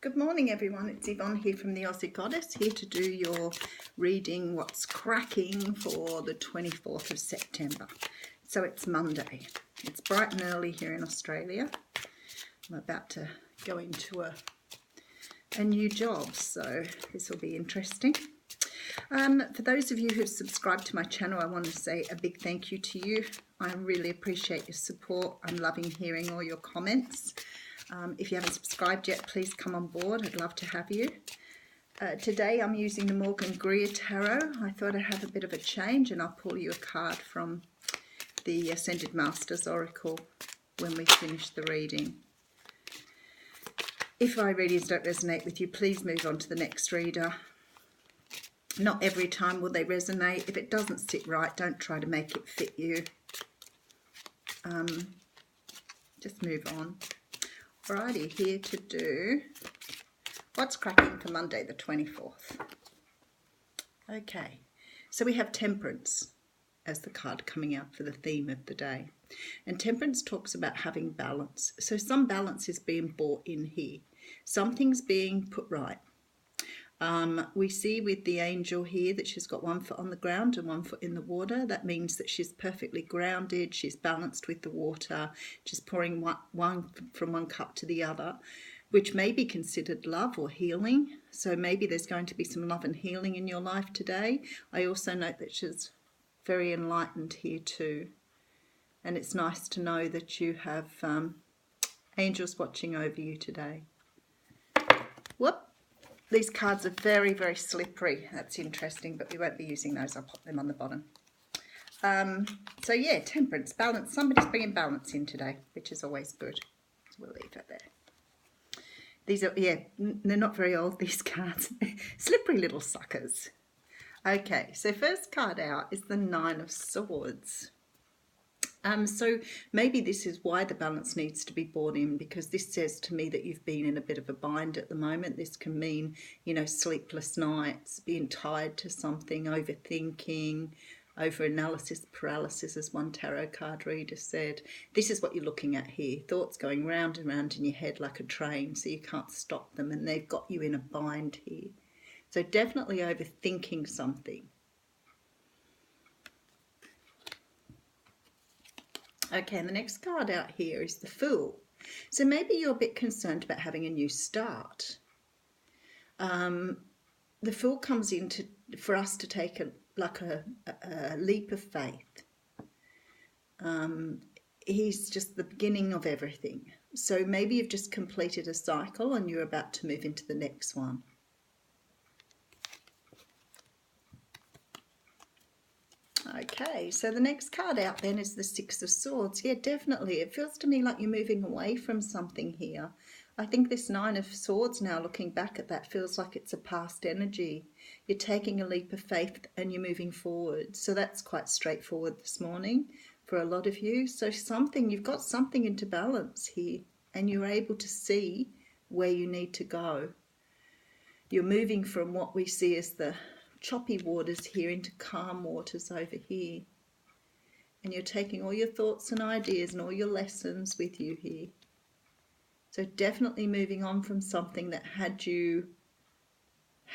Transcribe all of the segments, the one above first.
Good morning everyone, it's Yvonne here from the Aussie Goddess, here to do your reading What's Cracking for the 24th of September. So it's Monday. It's bright and early here in Australia. I'm about to go into a new job, so this will be interesting. For those of you who've subscribed to my channel, I want to say a big thank you to you. I really appreciate your support. I'm loving hearing all your comments. If you haven't subscribed yet, please come on board. I'd love to have you. Today I'm using the Morgan Greer Tarot. I thought I'd have a bit of a change and I'll pull you a card from the Ascended Masters Oracle when we finish the reading. If my readings don't resonate with you, please move on to the next reader. Not every time will they resonate. If it doesn't sit right, don't try to make it fit you. Just move on. Alrighty, here to do What's Cracking for Monday the 24th. Okay, so we have Temperance as the card coming out for the theme of the day. And Temperance talks about having balance. So some balance is being brought in here. Something's being put right. We see with the angel here that she's got 1 foot on the ground and 1 foot in the water. That means that she's perfectly grounded, she's balanced with the water, she's pouring one from one cup to the other, which may be considered love or healing. So maybe there's going to be some love and healing in your life today. I also note that she's very enlightened here too. And it's nice to know that you have angels watching over you today. Whoop! These cards are very, very slippery. That's interesting, but we won't be using those. I'll pop them on the bottom. So yeah, Temperance, balance. Somebody's bringing balance in today, which is always good. So we'll leave it there. These are, yeah, they're not very old, these cards. Slippery little suckers. Okay, so first card out is the 9 of Swords. So maybe this is why the balance needs to be brought in, because this says to me that you've been in a bit of a bind at the moment. This can mean, you know, sleepless nights, being tied to something, overthinking, over-analysis paralysis, as one tarot card reader said. This is what you're looking at here. Thoughts going round and round in your head like a train, so you can't stop them, and they've got you in a bind here. So definitely overthinking something. Okay, and the next card out here is the Fool. So maybe you're a bit concerned about having a new start. The Fool comes in for us to take a leap of faith. He's just the beginning of everything. So maybe you've just completed a cycle and you're about to move into the next one. Okay, so the next card out then is the 6 of Swords. Yeah, definitely. It feels to me like you're moving away from something here. I think this 9 of Swords now, looking back at that, feels like it's a past energy. You're taking a leap of faith and you're moving forward. So that's quite straightforward this morning for a lot of you. So you've got something into balance here and you're able to see where you need to go. You're moving from what we see as the choppy waters here into calm waters over here, and you're taking all your thoughts and ideas and all your lessons with you here. So definitely moving on from something that had you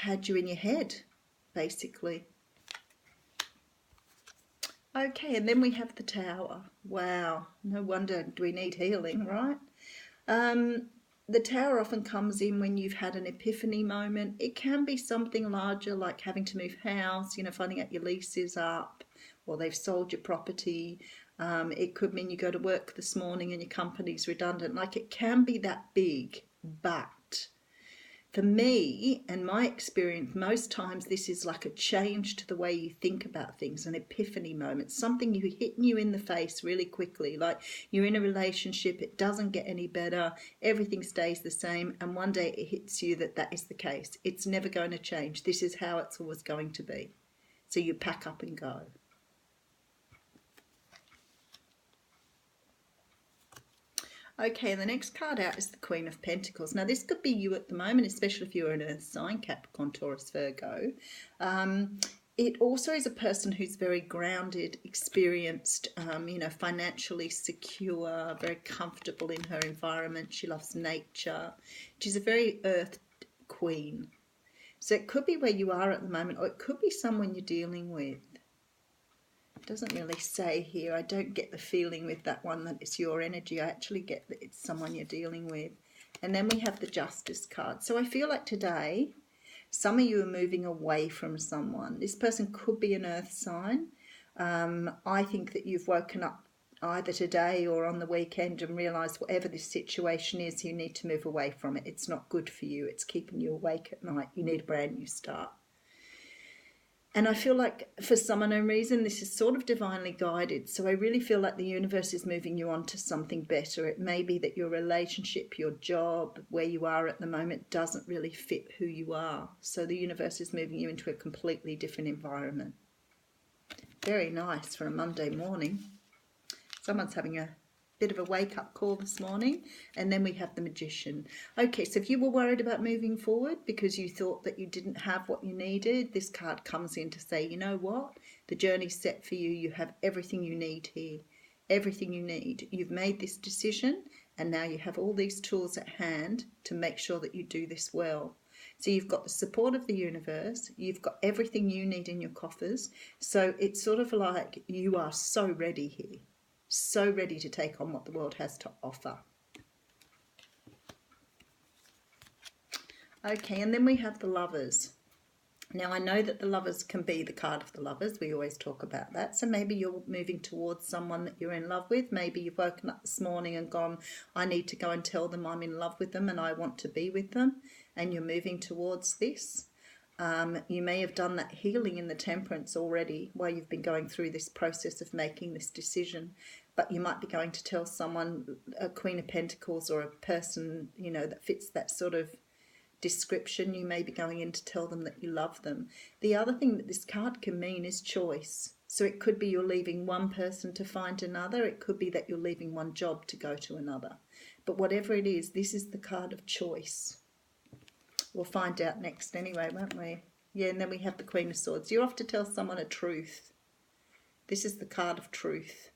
in your head, basically. Okay, and then we have the Tower. Wow, no wonder do we need healing, right? The Tower often comes in when you've had an epiphany moment. It can be something larger, like having to move house, you know, finding out your lease is up or they've sold your property. It could mean you go to work this morning and your company's redundant. Like, it can be that big, but for me and my experience, most times this is like a change to the way you think about things, an epiphany moment, something hitting you in the face really quickly. Like, you're in a relationship, it doesn't get any better, everything stays the same, and one day it hits you that is the case. It's never going to change. This is how it's always going to be. So you pack up and go. Okay, and the next card out is the Queen of Pentacles. Now, this could be you at the moment, especially if you're in a sign, Capricorn, Taurus, Virgo. it also is a person who's very grounded, experienced, financially secure, very comfortable in her environment. She loves nature. She's a very earth queen. So it could be where you are at the moment, or it could be someone you're dealing with. It doesn't really say here. I don't get the feeling with that one that it's your energy. I actually get that it's someone you're dealing with. And then we have the Justice card. So I feel like today, some of you are moving away from someone. This person could be an earth sign. I think that you've woken up either today or on the weekend and realised whatever this situation is, you need to move away from it. It's not good for you. It's keeping you awake at night. You need a brand new start. And I feel like for some unknown reason, this is sort of divinely guided. So I really feel like the universe is moving you on to something better. It may be that your relationship, your job, where you are at the moment doesn't really fit who you are. So the universe is moving you into a completely different environment. Very nice for a Monday morning. Someone's having a bit of a wake-up call this morning. And then we have the Magician. Okay, so if you were worried about moving forward because you thought that you didn't have what you needed, this card comes in to say, you know what? The journey's set for you. You have everything you need here. Everything you need. You've made this decision, and now you have all these tools at hand to make sure that you do this well. So you've got the support of the universe. You've got everything you need in your coffers. So it's sort of like you are so ready here. So ready to take on what the world has to offer. Okay, and then we have the Lovers. Now, I know that the Lovers can be the card of the Lovers. We always talk about that. So maybe you're moving towards someone that you're in love with. Maybe you've woken up this morning and gone, I need to go and tell them I'm in love with them and I want to be with them. And you're moving towards this. You may have done that healing in the Temperance already while you've been going through this process of making this decision. But you might be going to tell someone, a Queen of Pentacles or a person, that fits that sort of description. You may be going in to tell them that you love them. The other thing that this card can mean is choice. So it could be you're leaving one person to find another. It could be that you're leaving one job to go to another. But whatever it is, this is the card of choice. We'll find out next anyway, won't we? Yeah, and then we have the Queen of Swords. You're off to tell someone a truth. This is the card of truth.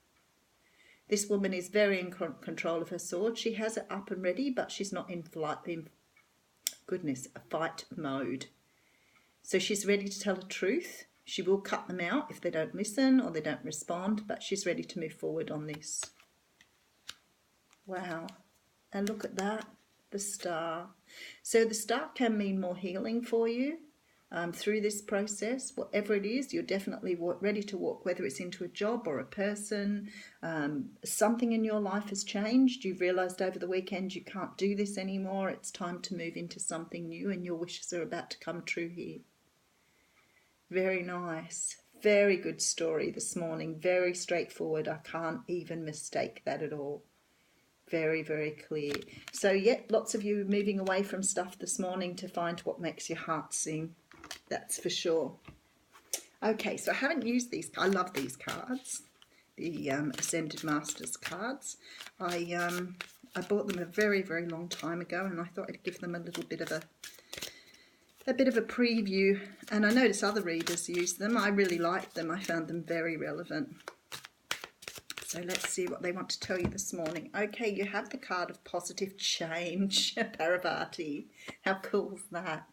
This woman is very in control of her sword. She has it up and ready, but she's not in fight mode. So she's ready to tell a truth. She will cut them out if they don't listen or they don't respond, but she's ready to move forward on this. Wow. And look at that. The Star. So the Star can mean more healing for you through this process. Whatever it is, you're definitely ready to walk, whether it's into a job or a person. Something in your life has changed. You've realised over the weekend you can't do this anymore. It's time to move into something new, and your wishes are about to come true here. Very nice. Very good story this morning. Very straightforward. I can't even mistake that at all. Very, very clear. So, yeah, lots of you moving away from stuff this morning to find what makes your heart sing. That's for sure. Okay, so I haven't used these. I love these cards, the Ascended Masters cards. I bought them a very, very long time ago, and I thought I'd give them a little bit of a preview. And I noticed other readers use them. I really liked them. I found them very relevant. So let's see what they want to tell you this morning. Okay, you have the card of positive change, Parvati. How cool is that?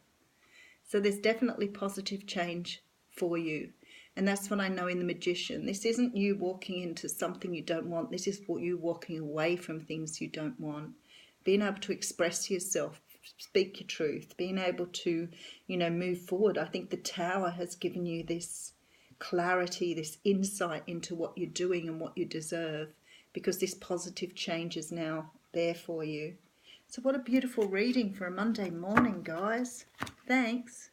So there's definitely positive change for you. And that's what I know in the Magician. This isn't you walking into something you don't want. This is what you walking away from things you don't want. Being able to express yourself, speak your truth, being able to, move forward. I think the Tower has given you this clarity, this insight into what you're doing and what you deserve, because this positive change is now there for you. So what a beautiful reading for a Monday morning, guys. Thanks.